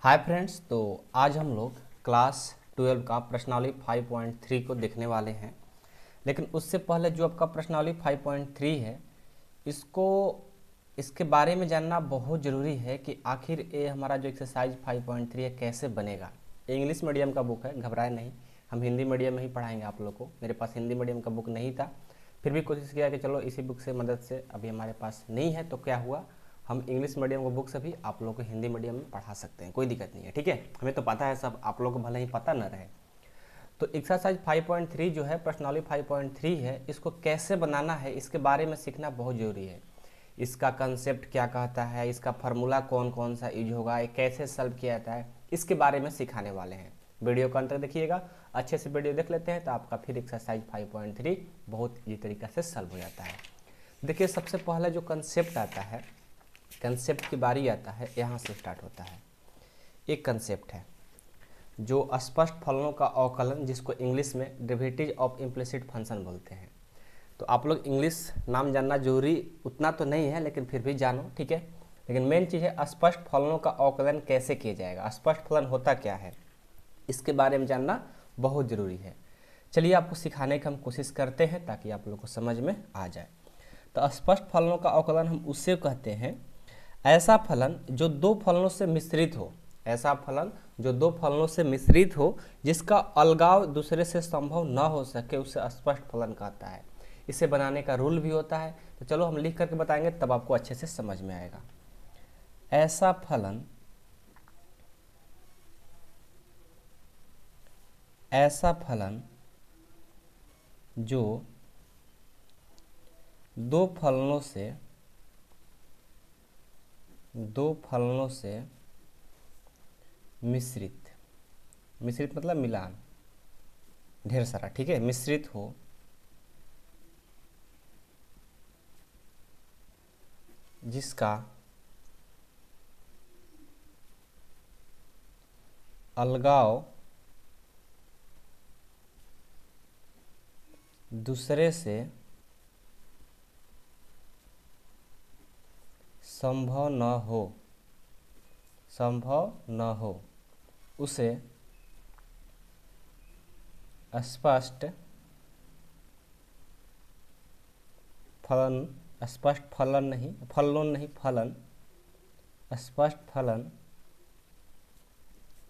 Hi friends, तो आज हम लोग क्लास 12 का प्रश्नावली 5.3 को देखने वाले हैं। लेकिन उससे पहले जो आपका प्रश्नावली 5.3 है, इसको इसके बारे में जानना बहुत ज़रूरी है कि आखिर ये हमारा जो एक्सरसाइज 5.3 है कैसे बनेगा। ये इंग्लिश मीडियम का बुक है, घबराए नहीं, हम हिंदी मीडियम में ही पढ़ाएंगे आप लोग को। मेरे पास हिंदी मीडियम का बुक नहीं था, फिर भी कोशिश किया कि चलो इसी बुक से मदद से, अभी हमारे पास नहीं है तो क्या हुआ, हम इंग्लिश मीडियम का बुक से भी आप लोगों को हिंदी मीडियम में पढ़ा सकते हैं, कोई दिक्कत नहीं है। ठीक है, हमें तो पता है सब, आप लोगों को भले ही पता न रहे। तो एक्सरसाइज 5.3 जो है, प्रश्नावली 5.3 है, इसको कैसे बनाना है इसके बारे में सीखना बहुत ज़रूरी है। इसका कंसेप्ट क्या कहता है, इसका फार्मूला कौन कौन सा यूज होगा, ये कैसे सॉल्व किया जाता है, इसके बारे में सिखाने वाले हैं। वीडियो को अंत तक देखिएगा, अच्छे से वीडियो देख लेते हैं तो आपका फिर एक्सरसाइज 5.3 बहुत इजी तरीके से सॉल्व हो जाता है। देखिए, सबसे पहले जो कंसेप्ट आता है, कंसेप्ट की बारी आता है, यहाँ से स्टार्ट होता है। एक कंसेप्ट है जो स्पष्ट फलनों का अवकलन, जिसको इंग्लिश में डेरिवेटिव ऑफ इम्प्लिसिट फंक्शन बोलते हैं। तो आप लोग इंग्लिश नाम जानना जरूरी उतना तो नहीं है, लेकिन फिर भी जानो, ठीक है। लेकिन मेन चीज़ है स्पष्ट फलनों का अवकलन कैसे किया जाएगा, स्पष्ट फलन होता क्या है, इसके बारे में जानना बहुत ज़रूरी है। चलिए आपको सिखाने की हम कोशिश करते हैं ताकि आप लोग को समझ में आ जाए। तो स्पष्ट फलनों का अवकलन हम उससे कहते हैं, ऐसा फलन जो दो फलनों से मिश्रित हो, ऐसा फलन जो दो फलनों से मिश्रित हो, जिसका अलगाव दूसरे से संभव न हो सके, उसे स्पष्ट फलन कहता है। इसे बनाने का रूल भी होता है, तो चलो हम लिख करके बताएंगे तब आपको अच्छे से समझ में आएगा। ऐसा फलन, ऐसा फलन जो दो फलनों से मिश्रित, मिश्रित मतलब मिलान, ढेर सारा, ठीक है, मिश्रित हो, जिसका अलगाव दूसरे से संभव न हो, उसे स्पष्ट फलन, स्पष्ट फलन नहीं, फलन नहीं, फलन, स्पष्ट फलन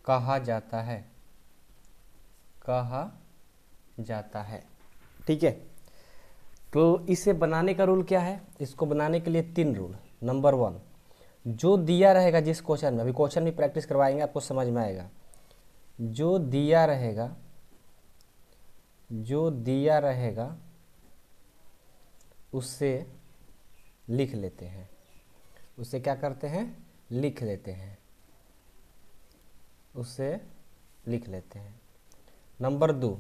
कहा जाता है, ठीक है। तो इसे बनाने का रूल क्या है, इसको बनाने के लिए 3 रूल। नंबर 1, जो दिया रहेगा जिस क्वेश्चन में, अभी क्वेश्चन भी प्रैक्टिस करवाएंगे, आपको समझ में आएगा। जो दिया रहेगा उससे लिख लेते हैं, उसे क्या करते हैं, लिख लेते हैं, उसे लिख लेते हैं। नंबर 2,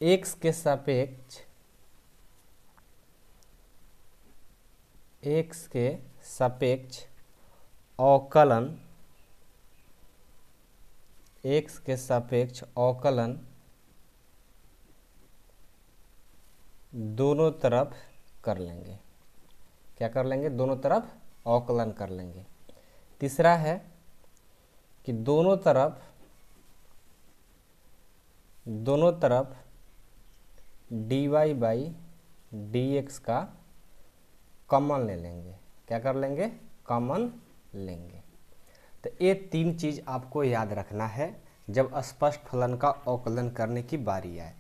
x के सापेक्ष अवकलन, x के सापेक्ष अवकलन दोनों तरफ कर लेंगे। क्या कर लेंगे, दोनों तरफ अवकलन कर लेंगे। तीसरा है कि दोनों तरफ dy बाई dx का कॉमन ले लेंगे। क्या कर लेंगे, कॉमन लेंगे। तो ये 3 चीज़ आपको याद रखना है जब स्पष्ट फलन का अवकलन करने की बारी आए।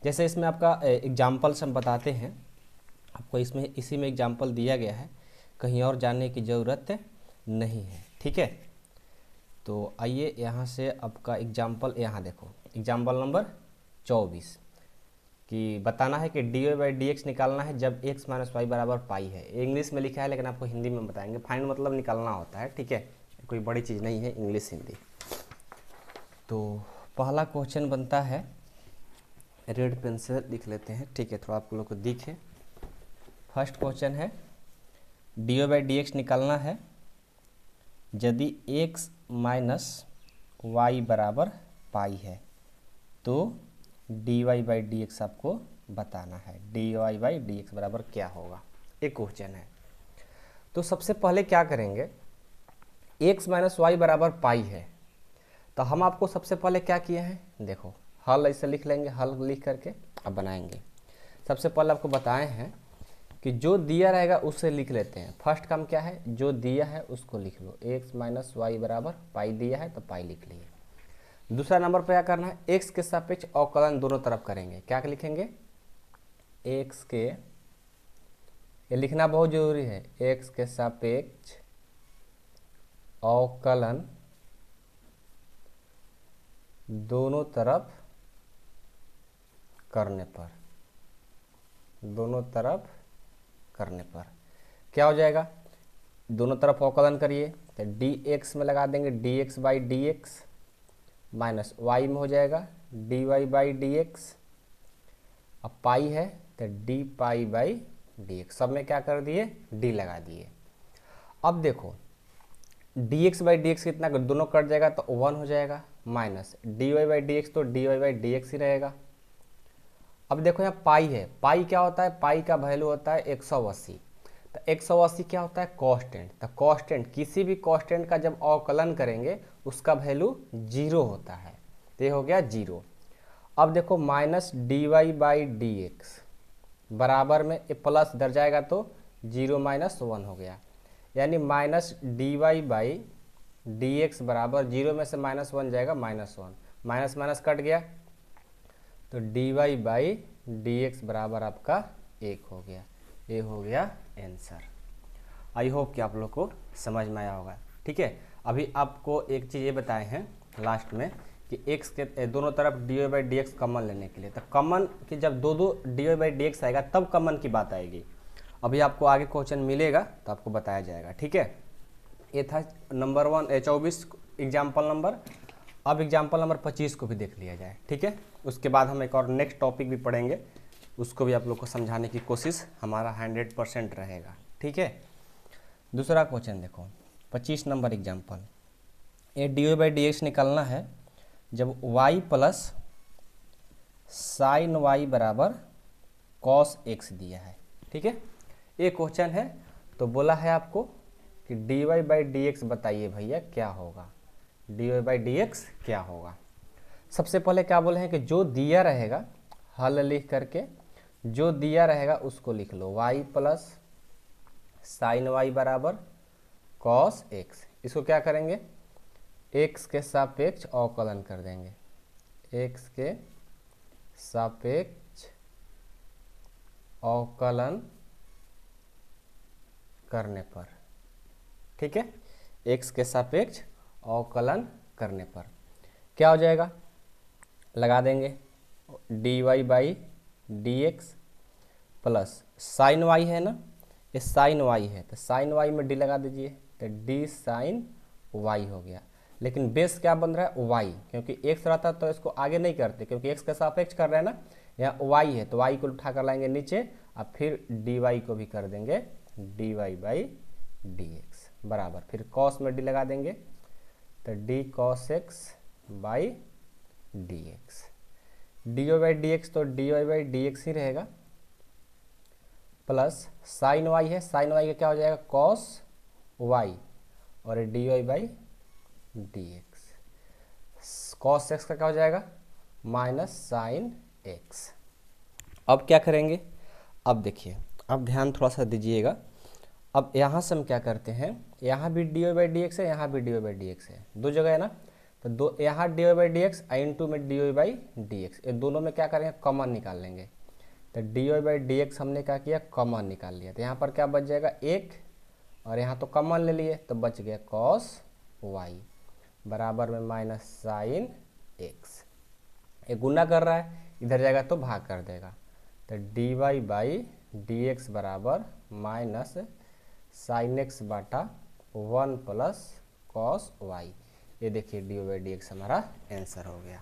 जैसे इसमें आपका एग्जाम्पल से हम बताते हैं आपको, इसमें इसी में एग्जाम्पल दिया गया है, कहीं और जाने की ज़रूरत नहीं है, ठीक है। तो आइए यहाँ से आपका एग्जाम्पल, यहाँ देखो, एग्जाम्पल नंबर 24 कि बताना है कि dy बाई डी एक्स निकालना है जब x माइनस वाई बराबर पाई है। इंग्लिश में लिखा है लेकिन आपको हिंदी में बताएंगे। फाइंड मतलब निकालना होता है, ठीक है, कोई बड़ी चीज़ नहीं है, इंग्लिश हिंदी। तो पहला क्वेश्चन बनता है, रेड पेन से लिख लेते हैं, ठीक है, थोड़ा आप लोग को दिखे। फर्स्ट क्वेश्चन है, dy बाई डी एक्स निकालना है यदि x माइनस वाई बराबर पाई है, तो dy बाई डी एक्स आपको बताना है। dy बाई डी एक्स बराबर क्या होगा, एक क्वेश्चन है। तो सबसे पहले क्या करेंगे, एक्स माइनस वाई बराबर पाई है, तो हम आपको सबसे पहले क्या किए हैं, देखो हल ऐसे लिख लेंगे, हल लिख करके अब बनाएंगे। सबसे पहले आपको बताए हैं कि जो दिया रहेगा उससे लिख लेते हैं। फर्स्ट काम क्या है, जो दिया है उसको लिख लो, एक्स माइनस वाई बराबर पाई दिया है तो पाई लिख लिए। दूसरा नंबर पे क्या करना है, एक्स के सापेक्ष अवकलन दोनों तरफ करेंगे। क्या लिखेंगे, एक्स के, ये लिखना बहुत जरूरी है, एक्स के सापेक्ष अवकलन दोनों तरफ करने पर, दोनों तरफ करने पर क्या हो जाएगा, दोनों तरफ अवकलन करिए तो डी एक्स में लगा देंगे, d x by d x minus y में हो जाएगा d y by d x. अब पाई है तो d pi by d x, सब में क्या कर दिए, डी लगा दिए। अब देखो d x by d x कितना, दोनों कट जाएगा तो 1 हो जाएगा, minus d y by d x, तो d y by d x ही रहेगा। अब देखो यहाँ पाई है, पाई क्या होता है, पाई का वैल्यू होता है 180, तो 180 क्या होता है, कांस्टेंट। तो कांस्टेंट, किसी भी कांस्टेंट का जब अवकलन करेंगे उसका वैल्यू 0 होता है, तो ये हो गया 0। अब देखो minus d y by d x बराबर में ये प्लस इधर जाएगा तो 0 माइनस 1 हो गया, यानी minus d y by d x बराबर 0 में से -1 जाएगा -1, माइनस माइनस कट गया तो d y by d x बराबर आपका 1 हो गया। ये हो गया आंसर। आई होप कि आप लोग को समझ में आया होगा। ठीक है, अभी आपको एक चीज़ ये बताए हैं लास्ट में कि x के दोनों तरफ d y by d x common लेने के लिए, तो कॉमन कि जब दो d y by d x आएगा तब कॉमन की बात आएगी। अभी आपको आगे क्वेश्चन मिलेगा तो आपको बताया जाएगा। ठीक है, ये था नंबर 24 एग्जाम्पल नंबर। अब एग्जाम्पल नंबर 25 को भी देख लिया जाए। ठीक है, उसके बाद हम एक और नेक्स्ट टॉपिक भी पढ़ेंगे, उसको भी आप लोग को समझाने की कोशिश हमारा 100% रहेगा। ठीक है, दूसरा क्वेश्चन देखो 25 नंबर एग्जाम्पल। ये d y by d x निकालना है जब y प्लस साइन वाई बराबर कॉस एक्स दिया है। ठीक है, ये क्वेश्चन है, तो बोला है आपको कि d y by d x बताइए भैया क्या होगा, d y by d x क्या होगा। सबसे पहले क्या बोले हैं कि जो दिया रहेगा, हल लिख करके जो दिया रहेगा उसको लिख लो, y प्लस साइन वाई बराबर कॉस एक्स। इसको क्या करेंगे, x के सापेक्ष अवकलन कर देंगे, x के सापेक्ष अवकलन करने पर। ठीक है, x के सापेक्ष अवकलन करने पर क्या हो जाएगा, लगा देंगे d y by d x plus sine y है ना, ये साइन वाई है तो साइन वाई में डी लगा दीजिए, तो डी साइन वाई हो गया। लेकिन बेस क्या बन रहा है, वाई, क्योंकि एक्स रहता तो इसको आगे नहीं करते, क्योंकि एक्स के सापेक्ष कर रहे हैं ना, यहाँ वाई है तो वाई को उठा कर लाएंगे नीचे, और फिर डी वाई को भी कर देंगे d y by d x बराबर, फिर कॉस में डी लगा देंगे तो d cos x by d x. D y by d x तो d y by d x ही रहेगा, प्लस साइन वाई है, साइन वाई का क्या हो जाएगा कॉस वाई, और d y by d x. Cos x का क्या हो जाएगा माइनस साइन एक्स। अब क्या करेंगे, अब देखिए, अब ध्यान थोड़ा सा दीजिएगा। अब यहाँ से हम क्या करते हैं, यहाँ भी d y by d x है, यहाँ भी d y by d x है, दो जगह है ना, तो दो यहाँ d y by d x into में d y by d x, ये दोनों में क्या करेंगे कॉमन निकाल लेंगे। तो d y by d x हमने क्या किया, कॉमन निकाल लिया, तो यहाँ पर क्या बच जाएगा 1, और यहाँ तो कॉमन ले लिए तो बच गया कॉस वाई बराबर में माइनस साइन एक्स। ये गुना कर रहा है, इधर जाएगा तो भाग कर देगा, तो d y by d x बराबर माइनस साइन एक्स बाटा 1 प्लस कॉस वाई। ये देखिए d y by d x हमारा आंसर हो गया।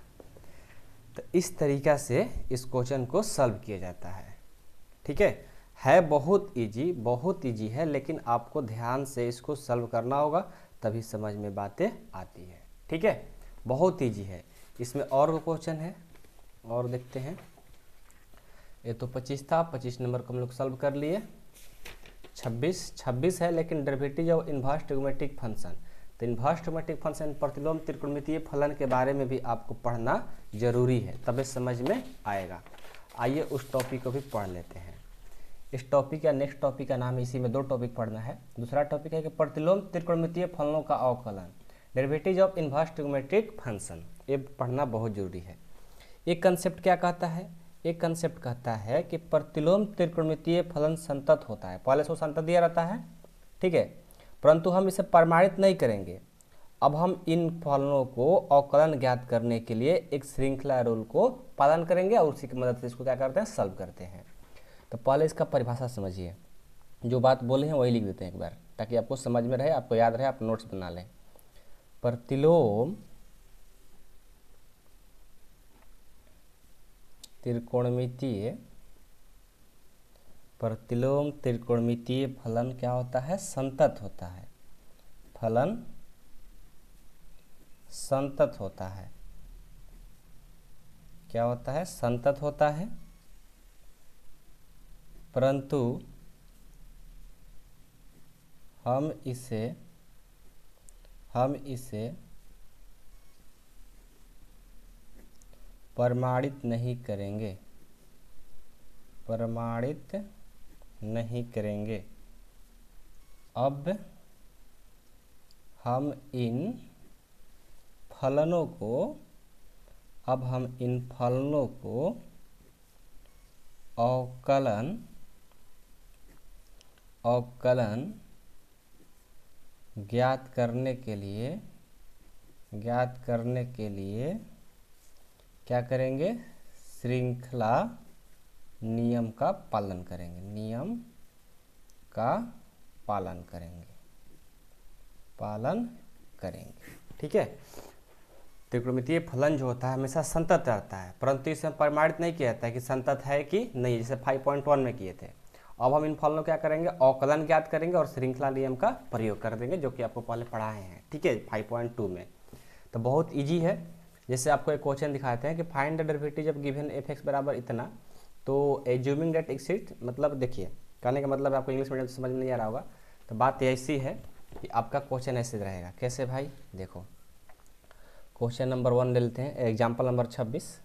तो इस तरीक़ा से इस क्वेश्चन को सॉल्व किया जाता है। ठीक है बहुत इजी है, लेकिन आपको ध्यान से इसको सॉल्व करना होगा तभी समझ में बातें आती है। ठीक है, बहुत इजी है। इसमें और क्वेश्चन है और देखते हैं। ये तो 25 था, 25 नंबर को हम लोग सॉल्व कर लिए। 26 है, लेकिन derivative of inverse trigonometric function, तो इन्वर्स ट्रिग्नोमेट्रिक फंक्शन प्रतिलोम त्रिकोणमितीय फलन के बारे में भी आपको पढ़ना जरूरी है, तभी समझ में आएगा। आइए उस टॉपिक को भी पढ़ लेते हैं। इस टॉपिक या नेक्स्ट टॉपिक का नाम है, इसी में 2 टॉपिक पढ़ना है। दूसरा टॉपिक है कि प्रतिलोम त्रिकोणमितीय फलनों का अवकलन, derivative of inverse trigonometric function, ये पढ़ना बहुत जरूरी है। एक कंसेप्ट क्या कहता है, एक कंसेप्ट कहता है कि प्रतिलोम त्रिकोणमितीय फलन संतत होता है, पहले से वो संतत दिया रहता है, ठीक है, परंतु हम इसे प्रमाणित नहीं करेंगे। अब हम इन फलनों को अवकलन ज्ञात करने के लिए एक श्रृंखला रूल को पालन करेंगे और उसी की मदद से इसको क्या करते हैं, सॉल्व करते हैं। तो पहले इसका परिभाषा समझिए, जो बात बोले हैं वही लिख देते हैं एक बार, ताकि आपको समझ में रहे, आपको याद रहे, आप नोट्स बना लें। प्रतिलोम त्रिकोणमितीय, प्रतिलोम त्रिकोणमितीय फलन क्या होता है, संतत होता है, फलन संतत होता है। क्या होता है, संतत होता है, परंतु हम इसे प्रमाणित नहीं करेंगे, प्रमाणित नहीं करेंगे। अब हम इन फलनों को अवकलन ज्ञात करने के लिए क्या करेंगे, श्रृंखला नियम का पालन करेंगे, नियम का पालन करेंगे, ठीक है। त्रिकोणमितीय फलन जो होता है हमेशा संतत रहता है, परंतु इसे प्रमाणित नहीं किया जाता है कि संतत है कि नहीं, जैसे 5.1 में किए थे। अब हम इन फलनों क्या करेंगे, अवकलन ज्ञात करेंगे और श्रृंखला नियम का प्रयोग कर देंगे, जो कि आपको पहले पढ़ाए हैं, ठीक है, 5.2 में। तो बहुत इजी है। जैसे आपको एक क्वेश्चन दिखाते हैं कि फाइंड द डेरिवेटिव जब गिवन f(x) बराबर इतना, तो एज्यूमिंग दैट एक्सिस्ट, मतलब देखिए कहने का मतलब आपको इंग्लिश मीडियम समझ में नहीं आ रहा होगा, तो बात ऐसी है कि आपका क्वेश्चन ऐसे रहेगा। कैसे भाई, देखो क्वेश्चन नंबर 1 ले लेते हैं, एग्जाम्पल नंबर 26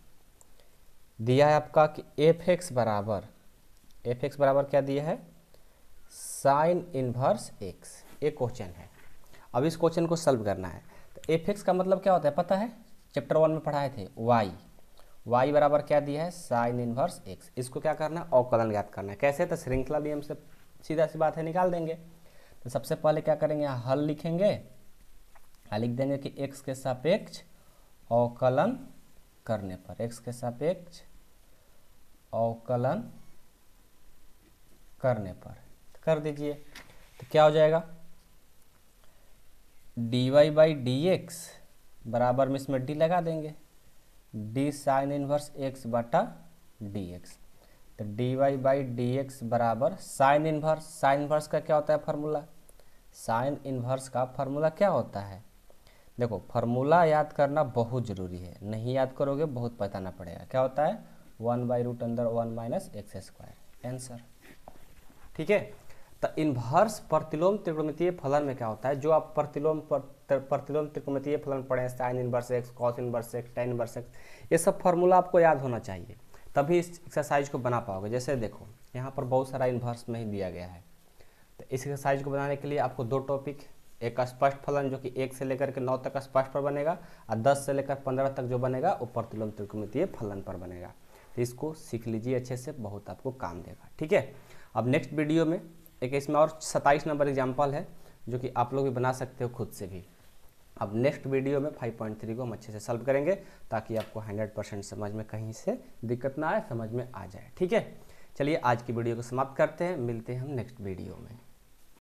दिया है आपका कि f(x) बराबर क्या दिया है, साइन इनवर्स x, एक क्वेश्चन है। अब इस क्वेश्चन को सॉल्व करना है। तो f(x) का मतलब क्या होता है पता है, चैप्टर 1 में पढ़ाए थे, y बराबर क्या दिया है, साइन इनवर्स x। इसको क्या करना है, अवकलन ज्ञात करना है। कैसे, तो श्रृंखला नियम से सीधा सी बात है, निकाल देंगे। तो सबसे पहले क्या करेंगे, हल लिखेंगे, लिख देंगे कि x के सापेक्ष अवकलन करने पर, x के सापेक्ष अवकलन करने पर कर दीजिए। तो क्या हो जाएगा, dy/dx बराबर में इसमें d लगा देंगे, d साइन इनवर्स x बटा dx। तो dy/dx बराबर साइन इनवर्स का क्या होता है फॉर्मूला, साइन इनवर्स का फॉर्मूला क्या होता है, देखो फॉर्मूला याद करना बहुत जरूरी है, नहीं याद करोगे बहुत पछताना पड़ेगा। क्या होता है, 1/√1 - x², आंसर, ठीक है। तो इन्वर्स प्रतिलोम त्रिकोणमितीय फलन में क्या होता है, जो आप प्रतिलोम त्रिकोणमितीय फलन पढ़े हैं, sine inverse x, cos inverse x, tan inverse x, ये सब फार्मूला आपको याद होना चाहिए, तभी इस एक्सरसाइज को बना पाओगे। जैसे देखो यहाँ पर बहुत सारा इन्वर्स में ही दिया गया है, तो इस एक्सरसाइज को बनाने के लिए आपको 2 टॉपिक, एक स्पष्ट फलन जो कि 1 से लेकर के 9 तक स्पष्ट पर बनेगा, और 10 से लेकर 15 तक जो बनेगा वो प्रतिलोम त्रिकोणमितीय फलन पर बनेगा। तो इसको सीख लीजिए अच्छे से, बहुत आपको काम देगा, ठीक है। अब नेक्स्ट वीडियो में एक इसमें और 27 नंबर एग्जाम्पल है, जो कि आप लोग भी बना सकते हो खुद से भी। अब नेक्स्ट वीडियो में 5.3 को हम अच्छे से सॉल्व करेंगे, ताकि आपको 100% समझ में कहीं से दिक्कत ना आए, समझ में आ जाए, ठीक है। चलिए आज की वीडियो को समाप्त करते हैं, मिलते हैं हम नेक्स्ट वीडियो में।